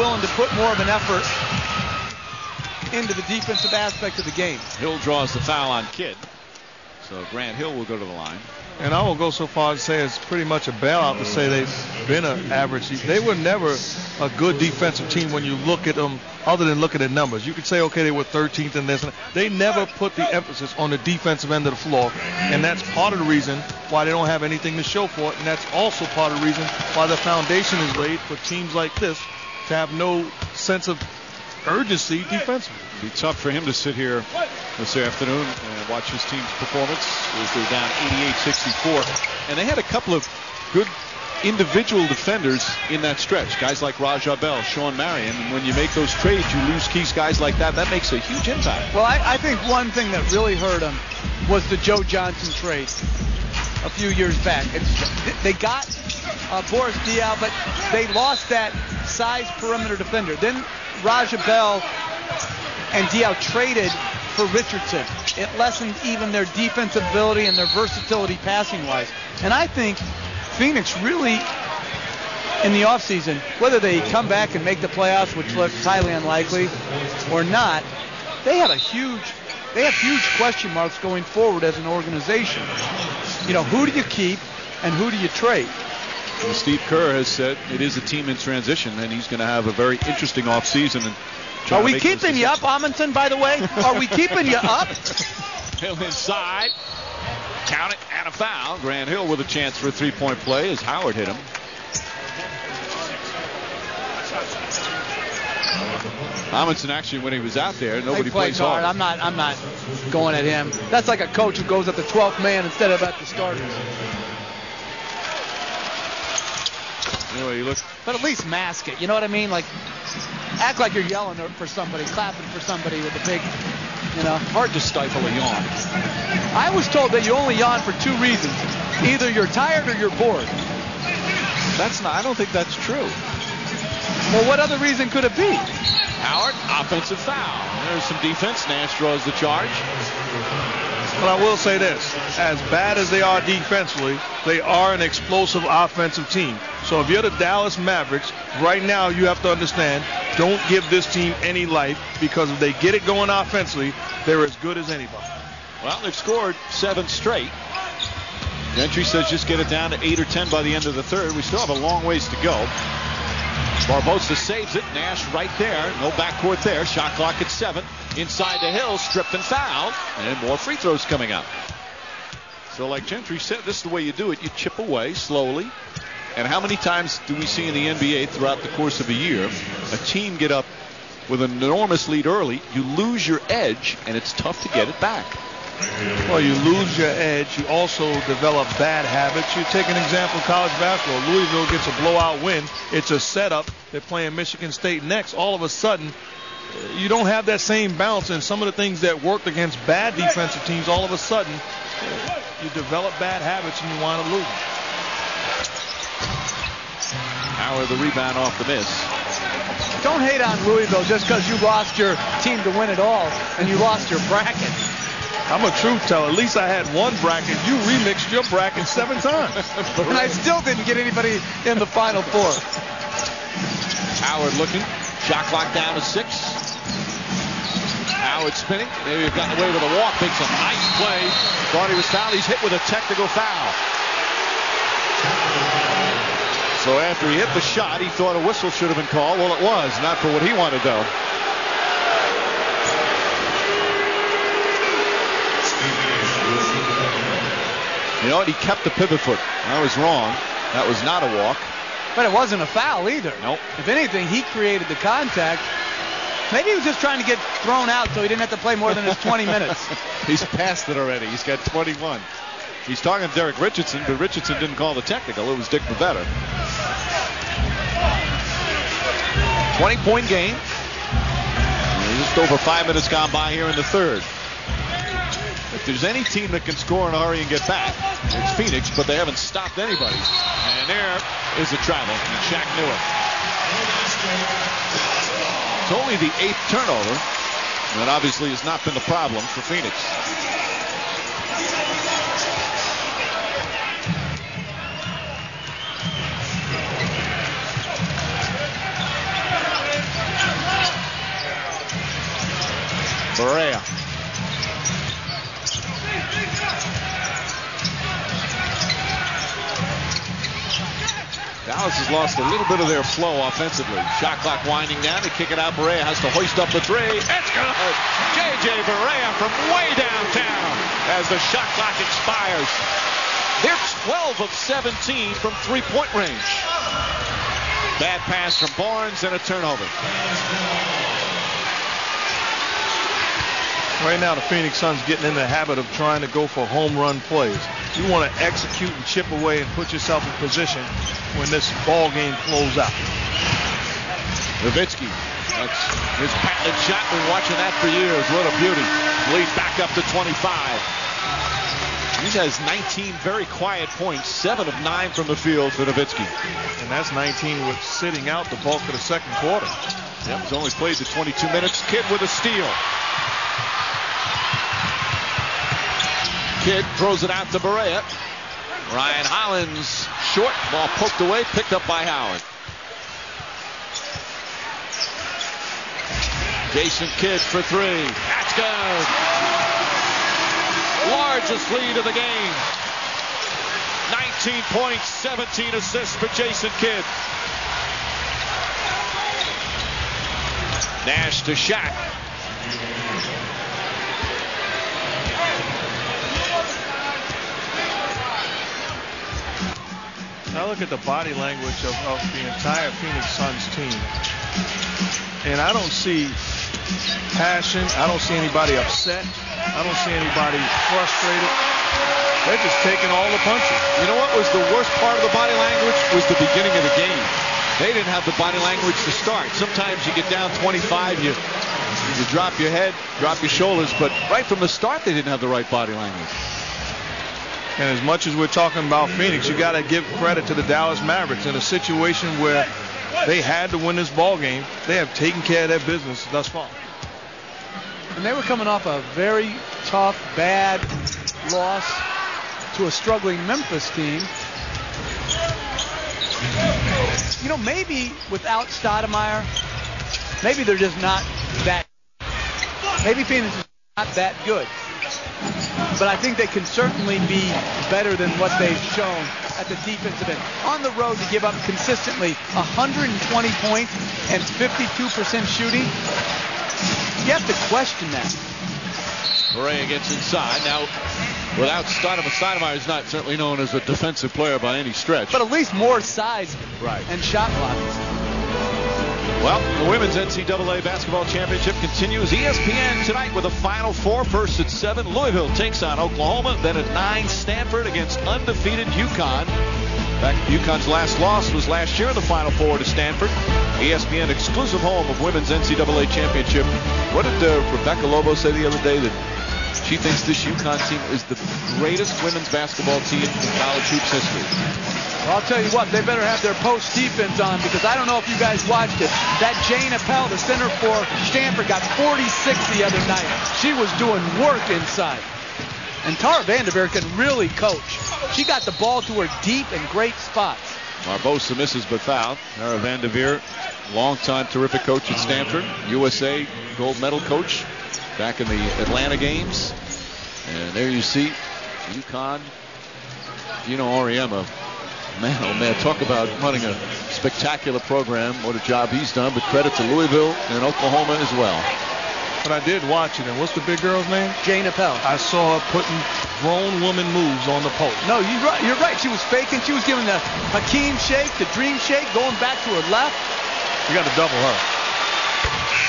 willing to put more of an effort into the defensive aspect of the game. Hill draws the foul on Kidd. So Grant Hill will go to the line. And I will go so far as to say it's pretty much a bailout to say they've been an average. They were never a good defensive team when you look at them, other than looking at numbers. You could say, okay, they were 13th in this. They never put the emphasis on the defensive end of the floor, and that's part of the reason why they don't have anything to show for it, and that's also part of the reason why the foundation is laid for teams like this to have no sense of urgency defensively. It'd be tough for him to sit here this afternoon and watch his team's performance as they're down 88-64. And they had a couple of good individual defenders in that stretch. Guys like Rajah Bell, Sean Marion. And when you make those trades, you lose key guys like that. That makes a huge impact. Well, I think one thing that really hurt them was the Joe Johnson trade a few years back. They got Boris Diaw, but they lost that size perimeter defender. Then Rajah Bell and Diaw traded for Richardson. It lessened even their defensive ability and their versatility passing-wise. And I think Phoenix really, in the offseason, whether they come back and make the playoffs, which looks highly unlikely, or not, they have huge question marks going forward as an organization. You know, who do you keep and who do you trade? Well, Steve Kerr has said it is a team in transition, and he's going to have a very interesting offseason. Are we keeping you up, Amundsen, by the way? Are we keeping you up? Hill inside. Count it, and a foul. Grant Hill with a chance for a three-point play as Howard hit him. Amundsen actually, when he was out there, nobody plays hard. I'm not going at him. That's like a coach who goes at the 12th man instead of at the starters. Anyway, you look. But at least mask it. You know what I mean? Like, act like you're yelling for somebody, clapping for somebody with a big, you know. Hard to stifle a yawn. I was told that you only yawn for two reasons. Either you're tired or you're bored. I don't think that's true. Well, what other reason could it be? Howard, offensive foul. There's some defense. Nash draws the charge. But I will say this, as bad as they are defensively, they are an explosive offensive team. So if you're the Dallas Mavericks, right now you have to understand, don't give this team any life, because if they get it going offensively, they're as good as anybody. Well, they've scored 7 straight. Gentry says just get it down to 8 or 10 by the end of the third. We still have a long ways to go. Barbosa saves it. Nash right there. No backcourt there. Shot clock at 7. Inside the Hill, stripped and fouled. And more free throws coming up. So like Gentry said, this is the way you do it. You chip away slowly. And how many times do we see in the NBA throughout the course of a year a team get up with an enormous lead early, you lose your edge, and it's tough to get it back. Well, you lose your edge. You also develop bad habits. You take an example of college basketball. Louisville gets a blowout win. It's a setup. They're playing Michigan State next. All of a sudden, you don't have that same bounce, and some of the things that worked against bad defensive teams, all of a sudden, you develop bad habits and you wind up losing. Howard the rebound off the miss. Don't hate on Louisville just because you lost your team to win it all and you lost your bracket. I'm a truth teller. At least I had one bracket. You remixed your bracket 7 times. And I still didn't get anybody in the Final Four. Howard looking. Shot clock down to 6. Howard spinning. Maybe he's gotten away with a walk. Makes a nice play. Thought he was fouled. He's hit with a technical foul. So after he hit the shot, he thought a whistle should have been called. Well, it was. Not for what he wanted, though. You know what? He kept the pivot foot. I was wrong. That was not a walk. But it wasn't a foul either. Nope. If anything, he created the contact. Maybe he was just trying to get thrown out so he didn't have to play more than his 20 minutes. He's passed it already. He's got 21. He's talking to Derek Richardson, but Richardson didn't call the technical. It was Dick Pavetta. 20-point game. Just over 5 minutes gone by here in the third. If there's any team that can score in a hurry and get back, it's Phoenix, but they haven't stopped anybody. And there is a travel, and Shaq knew it. It's only the 8th turnover, and that obviously has not been the problem for Phoenix. Berea. Dallas has lost a little bit of their flow offensively. Shot clock winding down. They kick it out. Berea has to hoist up the three. It's good. J.J. Berea from way downtown as the shot clock expires. They're 12 of 17 from three-point range. Bad pass from Barnes and a turnover. Right now, the Phoenix Suns getting in the habit of trying to go for home run plays. You want to execute and chip away and put yourself in position when this ball game flows out. Nowitzki, that's his patented shot. Been watching that for years. What a beauty. Lead back up to 25. He has 19 very quiet points, 7 of 9 from the field for Nowitzki. And that's 19 with sitting out the bulk of the second quarter. Yep, he's only played the 22 minutes. Kidd with a steal. Kidd throws it out to Berea. Ryan Hollins, short ball poked away, picked up by Howard. Jason Kidd for three. That's good. Largest lead of the game. 19 points, 17 assists for Jason Kidd. Nash to Shaq. I look at the body language of the entire Phoenix Suns team, and I don't see passion. I don't see anybody upset. I don't see anybody frustrated. They're just taking all the punches. You know what was the worst part of the body language? Was the beginning of the game. They didn't have the body language to start. Sometimes you get down 25, you drop your head, drop your shoulders, but right from the start they didn't have the right body language. And as much as we're talking about Phoenix, you got to give credit to the Dallas Mavericks in a situation where they had to win this ball game. They have taken care of their business thus far. And they were coming off a very tough, bad loss to a struggling Memphis team. You know, maybe without Stoudemire, maybe they're just not that. Maybe Phoenix is not that good. But I think they can certainly be better than what they've shown at the defensive end. On the road to give up consistently 120 points and 52% shooting, you have to question that. Berea gets inside. Now, without Stoudemire is not certainly known as a defensive player by any stretch. But at least more size and shot blockers. Well, the Women's NCAA Basketball Championship continues. ESPN tonight with a Final Four. First at 7, Louisville takes on Oklahoma. Then at 9, Stanford against undefeated UConn. In fact, UConn's last loss was last year in the Final Four to Stanford. ESPN exclusive home of Women's NCAA Championship. What did Rebecca Lobo say the other day? That she thinks this UConn team is the greatest women's basketball team in college hoops history. Well, I'll tell you what, they better have their post defense on, because I don't know if you guys watched it. That Jane Appel, the center for Stanford, got 46 the other night. She was doing work inside. And Tara Vanderveer can really coach. She got the ball to her deep and great spots. Barbosa misses but fouled. Tara Vanderveer, longtime terrific coach at Stanford, USA gold medal coach back in the Atlanta games. And there you see UConn, Gino Auriemma. Man, oh man, talk about running a spectacular program. What a job he's done, but credit to Louisville and Oklahoma as well. But I did watch it, and what's the big girl's name? Jane Appel. I saw her putting grown woman moves on the post. No, you're right. She was faking. She was giving the Hakeem shake, the dream shake, going back to her left. You got to double her.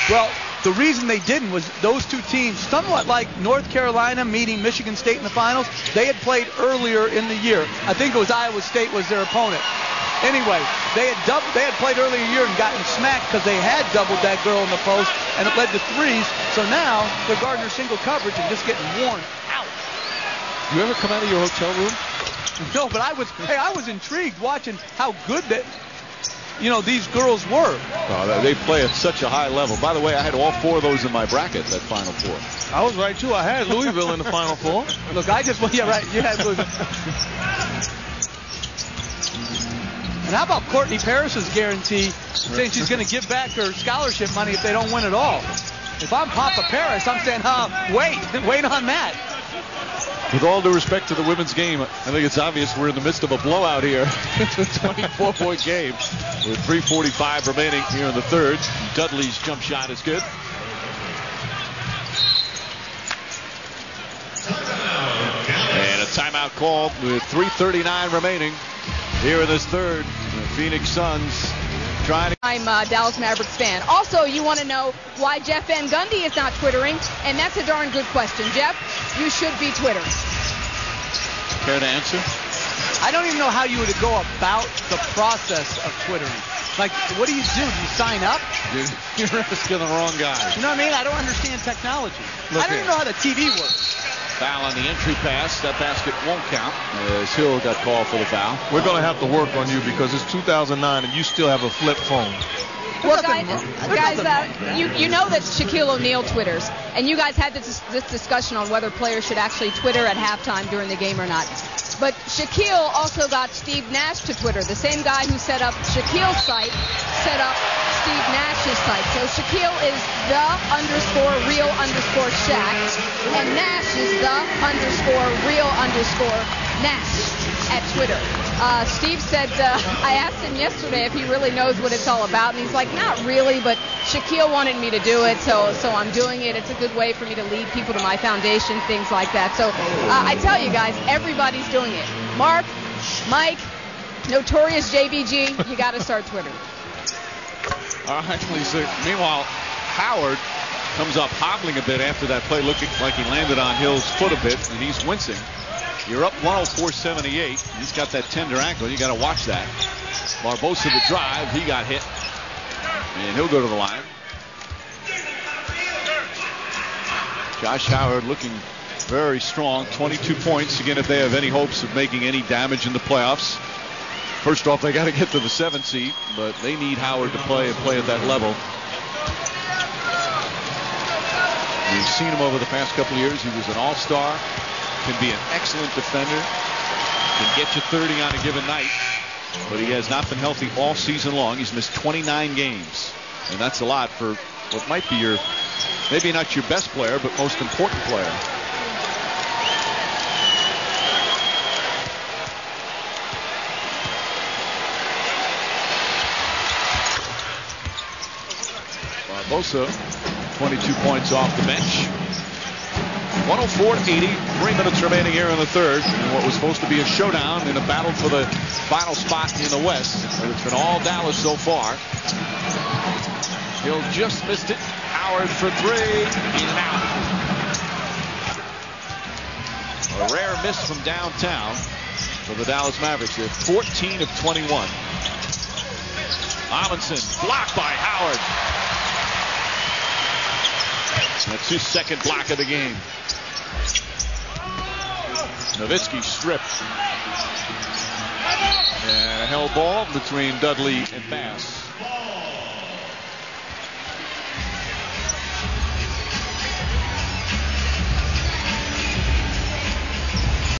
Well, the reason they didn't was those two teams, somewhat like North Carolina meeting Michigan State in the finals, they had played earlier in the year. I think it was Iowa State was their opponent. Anyway, they had played earlier in the year and gotten smacked because they had doubled that girl in the post, and it led to threes. So now they're guarding her single coverage and just getting worn out. You ever come out of your hotel room? No, but I was intrigued watching how good that, these girls were. Oh, they play at such a high level. By the way, I had all 4 of those in my bracket, that Final Four. I was right, too. I had Louisville in the Final Four. Look, you had Louisville. And how about Courtney Paris's guarantee saying she's going to give back her scholarship money if they don't win at all? If I'm Papa Paris, I'm saying, wait on that. With all due respect to the women's game, I think it's obvious we're in the midst of a blowout here. It's a 24-point game with 3:45 remaining here in the third. Dudley's jump shot is good. And a timeout called with 3:39 remaining here in this third. The Phoenix Suns trying to... I'm a Dallas Mavericks fan. Also, you want to know why Jeff Van Gundy is not Twittering, and that's a darn good question. Jeff, you should be Twittering. Care to answer? I don't even know how you would go about the process of Twittering. Like, what do? You sign up? You're asking the wrong guy. You know what I mean? I don't understand technology. I don't even know how the TV works. Foul on the entry pass. That basket won't count as Hill got called for the foul. We're going to have to work on you because it's 2009 and you still have a flip phone. Well, guys, you know that Shaquille O'Neal twitters, and you guys had this discussion on whether players should actually Twitter at halftime during the game or not. But Shaquille also got Steve Nash to Twitter. The same guy who set up Shaquille's site set up Steve Nash's site. So Shaquille is the _real_ Shaq, and Nash is the _real_ Nash at Twitter. Steve said, I asked him yesterday if he really knows what it's all about, and he's like, not really, but Shaquille wanted me to do it, so I'm doing it. It's a good way for me to lead people to my foundation, things like that. So I tell you guys, everybody's doing it. Mark, Mike, Notorious JBG, you got to start Twitter. All right, Lisa. Meanwhile, Howard comes up hobbling a bit after that play, looking like he landed on Hill's foot a bit, and he's wincing. You're up 104-78. He's got that tender ankle. You got to watch that. Barbosa the drive. He got hit. And he'll go to the line. Josh Howard looking very strong. 22 points. Again, if they have any hopes of making any damage in the playoffs. First off, they got to get to the 7th seed, but they need Howard to play and play at that level. We've seen him over the past couple of years. He was an all-star. Can be an excellent defender, can get you 30 on a given night, but he has not been healthy all season long. He's missed 29 games, and that's a lot for what might be your, maybe not your best player, but most important player. Barbosa, 22 points off the bench. 104-80, 3 minutes remaining here in the third. And what was supposed to be a showdown in a battle for the final spot in the West. But it's been all Dallas so far. Hill just missed it. Howard for 3. In and out. A rare miss from downtown for the Dallas Mavericks. They're 14 of 21. Amundsen blocked by Howard. That's his second block of the game. Nowitzki stripped. And a held ball between Dudley and Bass.